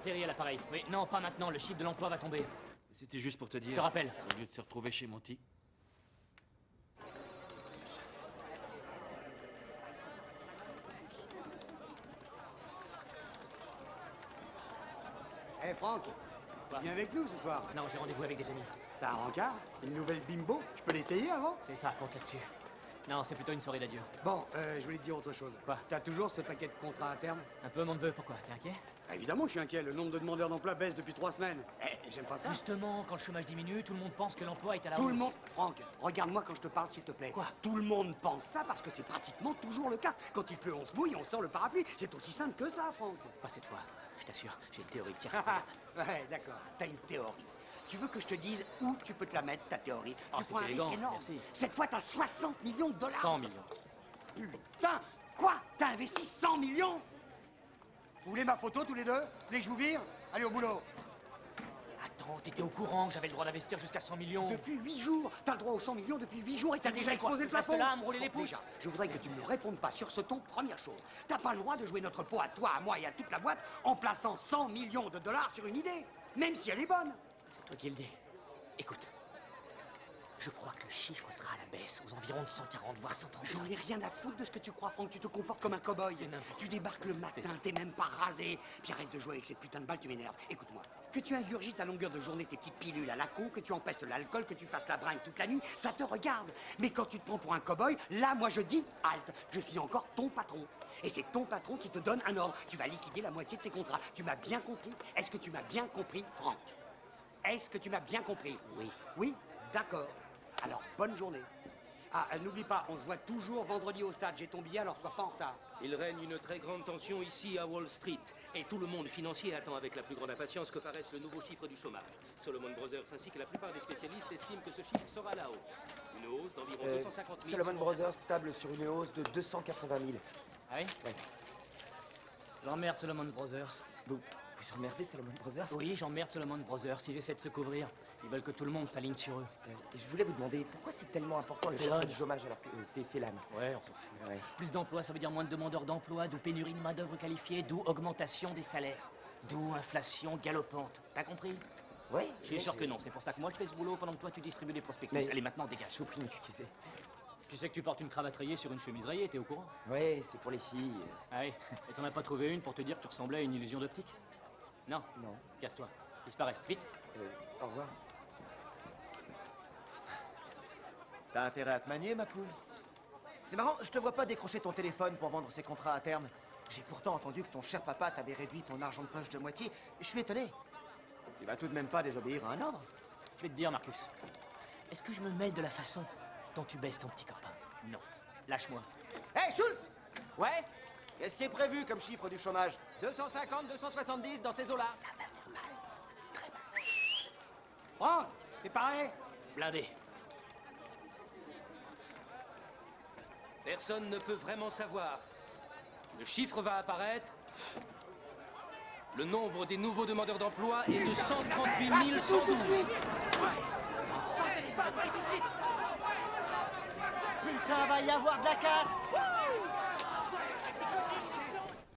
Terry à l'appareil. Oui, non, pas maintenant, le chiffre de l'emploi va tomber. C'était juste pour te dire. Je te rappelle. Au lieu de se retrouver chez Monty. Hé Franck, Quoi? viens avec nous ce soir. Non, j'ai rendez-vous avec des amis. T'as un rencard? Une nouvelle bimbo? Je peux l'essayer avant? C'est ça, compte là-dessus. Non, c'est plutôt une soirée d'adieu. Bon, je voulais te dire autre chose. Quoi? T'as toujours ce paquet de contrats à terme? Un peu mon neveu, pourquoi? T'es inquiet? Bah, évidemment que je suis inquiet, le nombre de demandeurs d'emploi baisse depuis 3 semaines. J'aime pas ça. Justement, quand le chômage diminue, tout le monde pense que l'emploi est à la hausse. Tout le monde... Franck, regarde-moi quand je te parle, s'il te plaît. Quoi? Tout le monde pense ça parce que c'est pratiquement toujours le cas. Quand il pleut, on se mouille, on sort le parapluie. C'est aussi simple que ça, Franck. Pas cette fois, je t'assure, j'ai une théorie. Tiens, Ouais, d'accord, t'as une théorie. Tu veux que je te dise où tu peux te la mettre, ta théorie? Oh, Tu c'est prends un élégant, risque énorme. merci. Cette fois, t'as 60 millions de dollars. 100 millions. Putain! Quoi? T'as investi 100 millions? Vous voulez ma photo tous les deux? Vous voulez que je vous vire? Allez au boulot. Attends, t'étais au courant que j'avais le droit d'investir jusqu'à 100 millions? Depuis 8 jours. T'as le droit aux 100 millions depuis 8 jours et t'as déjà voudrais quoi? explosé le Que je reste plafond. là à me rouler les Bon, pouces? déjà, je voudrais que tu ne me répondes pas sur ce ton, première chose. T'as pas le droit de jouer notre peau à toi, à moi et à toute la boîte en plaçant 100 millions de dollars sur une idée. Même si elle est bonne. C'est toi qui le dis. Écoute, je crois que le chiffre sera à la baisse, aux environs de 140, voire 135. J'en ai rien à foutre de ce que tu crois, Franck. Tu te comportes comme un cow-boy. C'est n'importe Tu débarques le matin, ça. t'es même pas rasé. Puis arrête de jouer avec cette putain de balle, tu m'énerves. Écoute-moi. Que tu ingurgites à longueur de journée tes petites pilules à la con, que tu empestes l'alcool, que tu fasses la bringue toute la nuit, ça te regarde. Mais quand tu te prends pour un cow-boy, là, moi, je dis halte. Je suis encore ton patron. Et c'est ton patron qui te donne un ordre. Tu vas liquider la moitié de ses contrats. Tu m'as bien compris? Est-ce que tu m'as bien compris, Franck? Est-ce que tu m'as bien compris? Oui. Oui? D'accord. Alors, bonne journée. Ah, n'oublie pas, on se voit toujours vendredi au stade. J'ai ton billet, alors sois pas en retard. Il règne une très grande tension ici à Wall Street. Et tout le monde financier attend avec la plus grande impatience que paraisse le nouveau chiffre du chômage. Solomon Brothers ainsi que la plupart des spécialistes estiment que ce chiffre sera à la hausse. Une hausse d'environ 250 000... Solomon Brothers table sur une hausse de 280 000. Ah oui? Ouais. J'emmerde Solomon Brothers. Vous emmerdez Solomon Brothers? Oui, j'emmerde Solomon Brothers. Ils essaient de se couvrir. Ils veulent que tout le monde s'aligne sur eux. Je voulais vous demander, pourquoi c'est tellement important le Félan. chiffre du chômage alors que c'est Félan? Ouais, on s'en fout. Ouais. Plus d'emplois, ça veut dire moins de demandeurs d'emploi, d'où pénurie de main-d'œuvre qualifiée, d'où augmentation des salaires, d'où inflation galopante. T'as compris? Ouais. Je suis sûr que non. C'est pour ça que moi je fais ce boulot pendant que toi tu distribues des prospectus. Mais- Allez, maintenant dégage. Je vous prie de m'excuser. Tu sais que tu portes une cravate rayée sur une chemise rayée, t'es au courant? Ouais, c'est pour les filles. Ah oui. Et t'en as pas trouvé une pour te dire que tu ressemblais à une illusion d'optique? Non. Non. Casse-toi. Disparais. Vite. Au revoir. T'as intérêt à te manier, ma poule. C'est marrant, je te vois pas décrocher ton téléphone pour vendre ces contrats à terme. J'ai pourtant entendu que ton cher papa t'avait réduit ton argent de poche de moitié. Je suis étonné. Tu vas tout de même pas désobéir à un ordre? Je vais te dire, Marcus. Est-ce que je me mêle de la façon dont tu baisses ton petit copain? Non. Lâche-moi. Hé, Schultz! Ouais? Qu'est-ce qui est prévu comme chiffre du chômage? 250, 270 dans ces eaux-là. Ça va faire mal. Très mal. Franck, t'es paré? Blindé. Personne ne peut vraiment savoir. Le chiffre va apparaître. Le nombre des nouveaux demandeurs d'emploi est de 138 112. Putain, va y avoir de la casse!